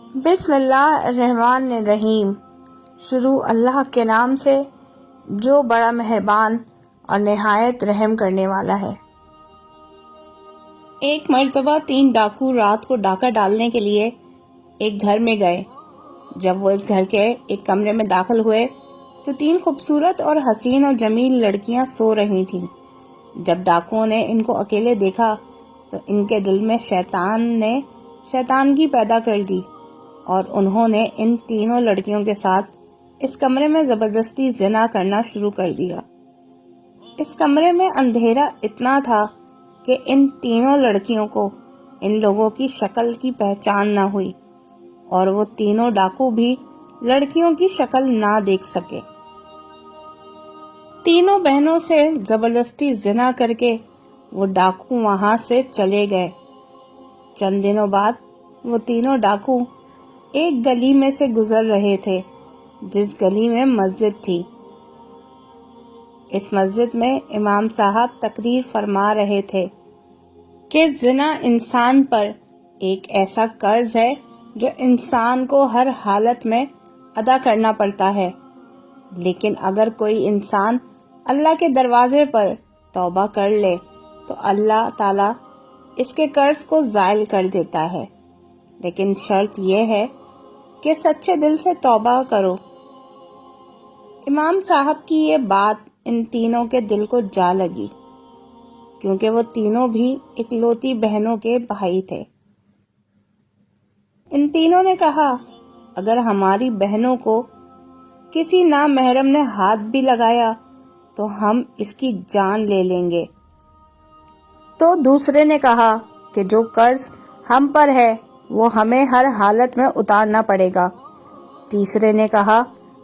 بسم اللہ الرحمن الرحیم۔ شروع اللہ کے نام سے جو بڑا مہربان اور نہایت رحم کرنے والا ہے۔ ایک مرتبہ 3 ڈاکو رات کو ڈاکہ ڈالنے کے لیے ایک گھر میں گئے۔ جب وہ اس گھر کے ایک کمرے میں داخل ہوئے تو 3 خوبصورت اور حسین اور جمیل لڑکیاں سو رہی تھیں۔ جب ڈاکوؤں نے ان کو اکیلے دیکھا تو ان کے دل میں شیطان نے شیطانگی پیدا کر دی اور انہوں نے ان تینوں لڑکیوں کے ساتھ اس کمرے میں زبردستی زنا کرنا شروع کر دیا۔ اس کمرے میں اندھیرا اتنا تھا کہ ان تینوں لڑکیوں کو ان لوگوں کی شکل کی پہچان نہ ہوئی اور وہ تینوں ڈاکو بھی لڑکیوں کی شکل نہ دیکھ سکے۔ تینوں بہنوں سے زبردستی زنا کر کے وہ ڈاکو وہاں سے چلے گئے۔ چند دنوں بعد وہ تینوں ڈاکو ایک گلی میں سے گزر رہے تھے جس گلی میں مسجد تھی۔ اس مسجد میں امام صاحب تقریر فرما رہے تھے کہ زنا انسان پر ایک ایسا قرض ہے جو انسان کو ہر حالت میں ادا کرنا پڑتا ہے، لیکن اگر کوئی انسان اللہ کے دروازے پر توبہ کر لے تو اللہ تعالیٰ اس کے قرض کو زائل کر دیتا ہے، لیکن شرط یہ ہے کہ سچے دل سے توبہ کرو۔ امام صاحب کی یہ بات ان تینوں کے دل کو جا لگی، کیونکہ وہ تینوں بھی اکلوتی بہنوں کے بھائی تھے۔ ان تینوں نے کہا، اگر ہماری بہنوں کو کسی نامحرم نے ہاتھ بھی لگایا تو ہم اس کی جان لے لیں گے۔ تو دوسرے نے کہا کہ جو قرض ہم پر ہے وہ ہمیں ہر حالت میں اتارنا پڑے گا۔ تیسرے نے کہا،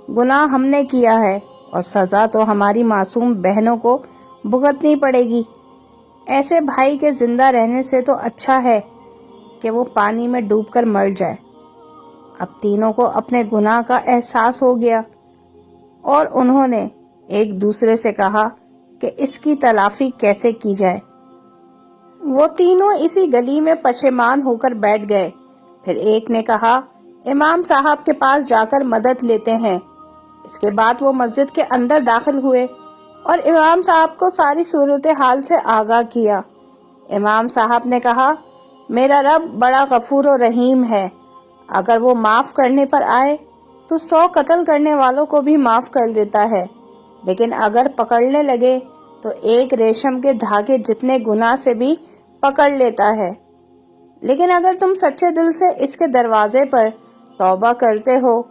گناہ ہم نے کیا ہے اور سزا تو ہماری معصوم بہنوں کو بھگتنی پڑے گی۔ ایسے بھائی کے زندہ رہنے سے تو اچھا ہے کہ وہ پانی میں ڈوب کر مر جائے۔ اب تینوں کو اپنے گناہ کا احساس ہو گیا اور انہوں نے ایک دوسرے سے کہا کہ اس کی تلافی کیسے کی جائے۔ وہ تینوں اسی گلی میں پشیمان ہو کر بیٹھ گئے۔ پھر ایک نے کہا، امام صاحب کے پاس جا کر مدد لیتے ہیں۔ اس کے بعد وہ مسجد کے اندر داخل ہوئے اور امام صاحب کو ساری صورتحال سے آگاہ کیا۔ امام صاحب نے کہا، میرا رب بڑا غفور و رحیم ہے، اگر وہ معاف کرنے پر آئے تو 100 قتل کرنے والوں کو بھی معاف کر دیتا ہے، لیکن اگر پکڑنے لگے تو ایک ریشم کے دھاگے جتنے گناہ سے بھی پکڑ لیتا ہے۔ لیکن اگر تم سچے دل سے اس کے دروازے پر توبہ کرتے ہو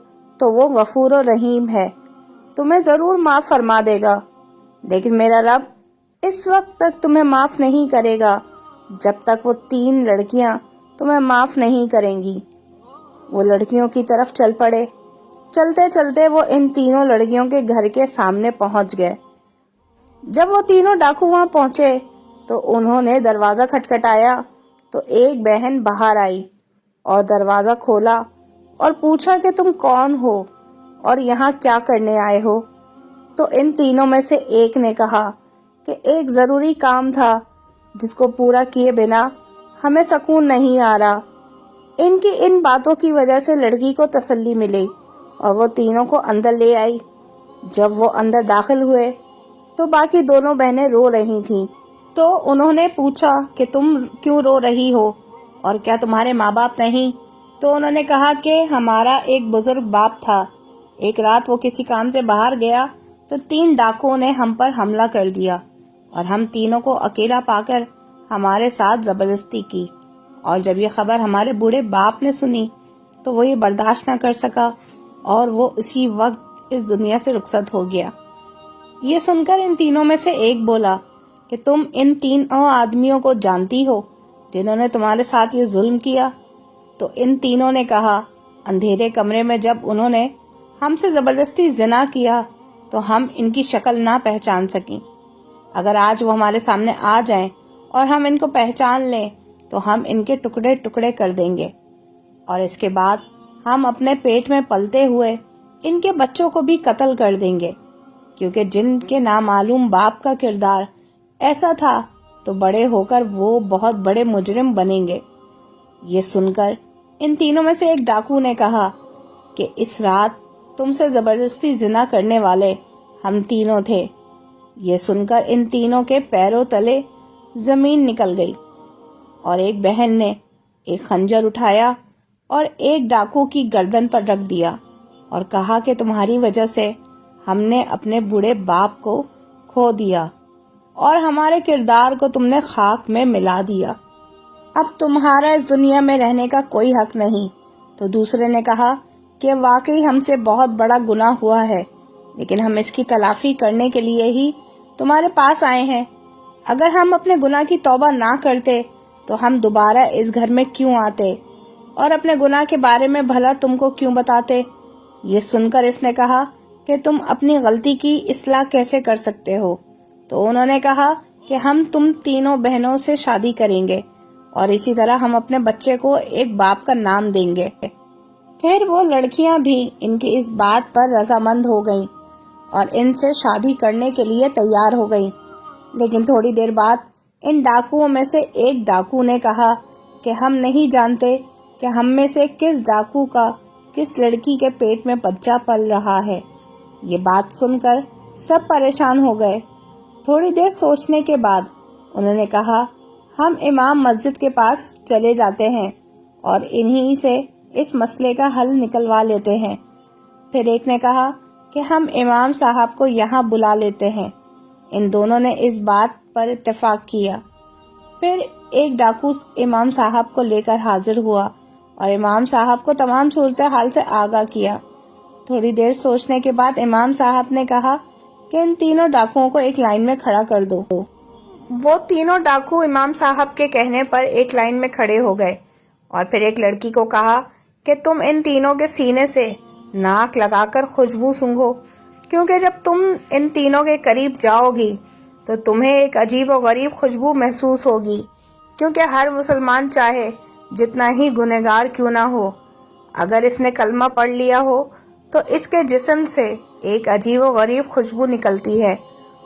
تو وہ غفور و رحیم ہے، تمہیں ضرور معاف فرما دے گا، لیکن میرا رب اس وقت تک تمہیں معاف نہیں کرے گا جب تک وہ 3 لڑکیاں تمہیں معاف نہیں کریں گی۔ وہ لڑکیوں کی طرف چل پڑے۔ چلتے چلتے وہ ان تینوں لڑکیوں کے گھر کے سامنے پہنچ گئے۔ جب وہ تینوں ڈاکو وہاں پہنچے تو انہوں نے دروازہ کھٹکھٹایا تو ایک بہن باہر آئی اور دروازہ کھولا اور پوچھا کہ تم کون ہو اور یہاں کیا کرنے آئے ہو؟ تو ان تینوں میں سے ایک نے کہا کہ ایک ضروری کام تھا جس کو پورا کیے بنا ہمیں سکون نہیں آ رہا۔ ان کی ان باتوں کی وجہ سے لڑکی کو تسلی ملی اور وہ تینوں کو اندر لے آئی۔ جب وہ اندر داخل ہوئے تو باقی دونوں بہنیں رو رہی تھیں، تو انہوں نے پوچھا کہ تم کیوں رو رہی ہو اور کیا تمہارے ماں باپ نہیں؟ تو انہوں نے کہا کہ ہمارا ایک بزرگ باپ تھا، ایک رات وہ کسی کام سے باہر گیا تو 3 ڈاکوؤں نے ہم پر حملہ کر دیا اور ہم تینوں کو اکیلا پا کر ہمارے ساتھ زبردستی کی، اور جب یہ خبر ہمارے بوڑھے باپ نے سنی تو وہ یہ برداشت نہ کر سکا اور وہ اسی وقت اس دنیا سے رخصت ہو گیا۔ یہ سن کر ان تینوں میں سے ایک بولا کہ تم ان 3 آدمیوں کو جانتی ہو جنہوں نے تمہارے ساتھ یہ ظلم کیا؟ تو ان تینوں نے کہا، اندھیرے کمرے میں جب انہوں نے ہم سے زبردستی زنا کیا تو ہم ان کی شکل نہ پہچان سکیں۔ اگر آج وہ ہمارے سامنے آ جائیں اور ہم ان کو پہچان لیں تو ہم ان کے ٹکڑے ٹکڑے کر دیں گے، اور اس کے بعد ہم اپنے پیٹ میں پلتے ہوئے ان کے بچوں کو بھی قتل کر دیں گے، کیونکہ جن کے نامعلوم باپ کا کردار ایسا تھا تو بڑے ہو کر وہ بہت بڑے مجرم بنیں گے۔ یہ سن کر ان تینوں میں سے ایک ڈاکو نے کہا کہ اس رات تم سے زبردستی زنا کرنے والے ہم تینوں تھے۔ یہ سن کر ان تینوں کے پیروں تلے زمین نکل گئی، اور ایک بہن نے ایک خنجر اٹھایا اور ایک ڈاکو کی گردن پر رکھ دیا اور کہا کہ تمہاری وجہ سے ہم نے اپنے بوڑھے باپ کو کھو دیا اور ہمارے کردار کو تم نے خاک میں ملا دیا، اب تمہارا اس دنیا میں رہنے کا کوئی حق نہیں۔ تو دوسرے نے کہا کہ واقعی ہم سے بہت بڑا گناہ ہوا ہے، لیکن ہم اس کی تلافی کرنے کے لیے ہی تمہارے پاس آئے ہیں۔ اگر ہم اپنے گناہ کی توبہ نہ کرتے تو ہم دوبارہ اس گھر میں کیوں آتے اور اپنے گناہ کے بارے میں بھلا تم کو کیوں بتاتے؟ یہ سن کر اس نے کہا کہ تم اپنی غلطی کی اصلاح کیسے کر سکتے ہو؟ تو انہوں نے کہا کہ ہم تم تینوں بہنوں سے شادی کریں گے اور اسی طرح ہم اپنے بچے کو ایک باپ کا نام دیں گے۔ پھر وہ لڑکیاں بھی ان کی اس بات پر رضامند ہو گئیں اور ان سے شادی کرنے کے لیے تیار ہو گئیں۔ لیکن تھوڑی دیر بعد ان ڈاکوؤں میں سے ایک ڈاکو نے کہا کہ ہم نہیں جانتے کہ ہم میں سے کس ڈاکو کا کس لڑکی کے پیٹ میں بچہ پل رہا ہے۔ یہ بات سن کر سب پریشان ہو گئے۔ تھوڑی دیر سوچنے کے بعد انہوں نے کہا ہم امام مسجد کے پاس چلے جاتے ہیں اور انہی سے اس مسئلے کا حل نکلوا لیتے ہیں۔ پھر ایک نے کہا کہ ہم امام صاحب کو یہاں بلا لیتے ہیں۔ ان دونوں نے اس بات پر اتفاق کیا۔ پھر ایک ڈاکو امام صاحب کو لے کر حاضر ہوا اور امام صاحب کو تمام صورتحال سے آگاہ کیا۔ تھوڑی دیر سوچنے کے بعد امام صاحب نے کہا کہ ان تینوں ڈاکوؤں کو ایک لائن میں کھڑا کر دو۔ وہ تینوں ڈاکو امام صاحب کے کہنے پر ایک لائن میں کھڑے ہو گئے اور پھر ایک لڑکی کو کہا کہ تم ان تینوں کے سینے سے ناک لگا کر خوشبو سونگھو، کیونکہ جب تم ان تینوں کے قریب جاؤ گی تو تمہیں ایک عجیب و غریب خوشبو محسوس ہوگی، کیونکہ ہر مسلمان چاہے جتنا ہی گنہگار کیوں نہ ہو، اگر اس نے کلمہ پڑھ لیا ہو تو اس کے جسم سے ایک عجیب و غریب خوشبو نکلتی ہے،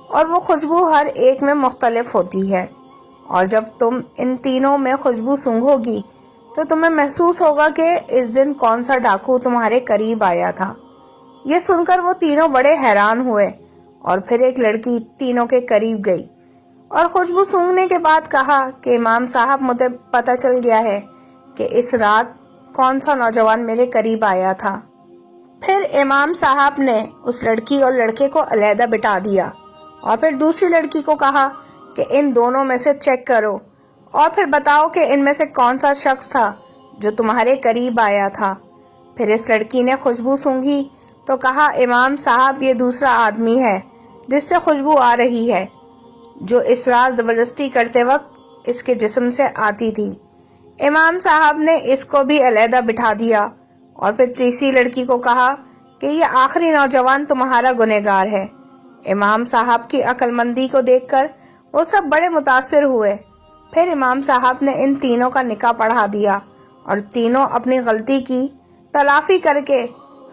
اور وہ خوشبو ہر ایک میں مختلف ہوتی ہے، اور جب تم ان تینوں میں خوشبو سونگھو گی تو تمہیں محسوس ہوگا کہ اس دن کون سا ڈاکو تمہارے قریب آیا تھا۔ یہ سن کر وہ تینوں بڑے حیران ہوئے، اور پھر ایک لڑکی تینوں کے قریب گئی اور خوشبو سونگھنے کے بعد کہا کہ امام صاحب مجھے پتہ چل گیا ہے کہ اس رات کون سا نوجوان میرے قریب آیا تھا۔ پھر امام صاحب نے اس لڑکی اور لڑکے کو علیحدہ بٹھا دیا اور پھر دوسری لڑکی کو کہا کہ ان دونوں میں سے چیک کرو اور پھر بتاؤ کہ ان میں سے کون سا شخص تھا جو تمہارے قریب آیا تھا۔ پھر اس لڑکی نے خوشبو سونگھی تو کہا امام صاحب یہ دوسرا آدمی ہے جس سے خوشبو آ رہی ہے، جو اس رات زبردستی کرتے وقت اس کے جسم سے آتی تھی۔ امام صاحب نے اس کو بھی علیحدہ بٹھا دیا اور پھر تیسری لڑکی کو کہا کہ یہ آخری نوجوان تمہارا گنہگار ہے۔ امام صاحب کی عقل مندی کو دیکھ کر وہ سب بڑے متاثر ہوئے۔ پھر امام صاحب نے ان تینوں کا نکاح پڑھا دیا اور تینوں اپنی غلطی کی تلافی کر کے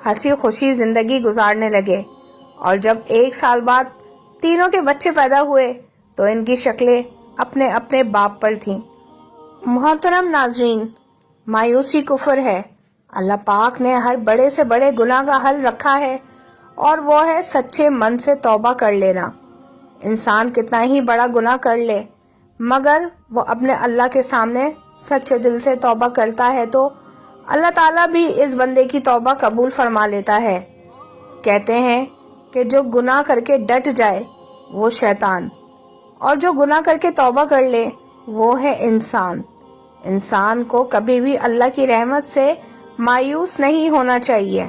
ہنسی خوشی زندگی گزارنے لگے، اور جب 1 سال بعد تینوں کے بچے پیدا ہوئے تو ان کی شکلیں اپنے اپنے باپ پر تھیں۔ محترم ناظرین، مایوسی کفر ہے۔ اللہ پاک نے ہر بڑے سے بڑے گناہ کا حل رکھا ہے، اور وہ ہے سچے من سے توبہ کر لینا۔ انسان کتنا ہی بڑا گناہ کر لے، مگر وہ اپنے اللہ کے سامنے سچے دل سے توبہ کرتا ہے تو اللہ تعالیٰ بھی اس بندے کی توبہ قبول فرما لیتا ہے۔ کہتے ہیں کہ جو گناہ کر کے ڈٹ جائے وہ شیطان، اور جو گناہ کر کے توبہ کر لے وہ ہے انسان۔ انسان کو کبھی بھی اللہ کی رحمت سے مایوس نہیں ہونا چاہیے۔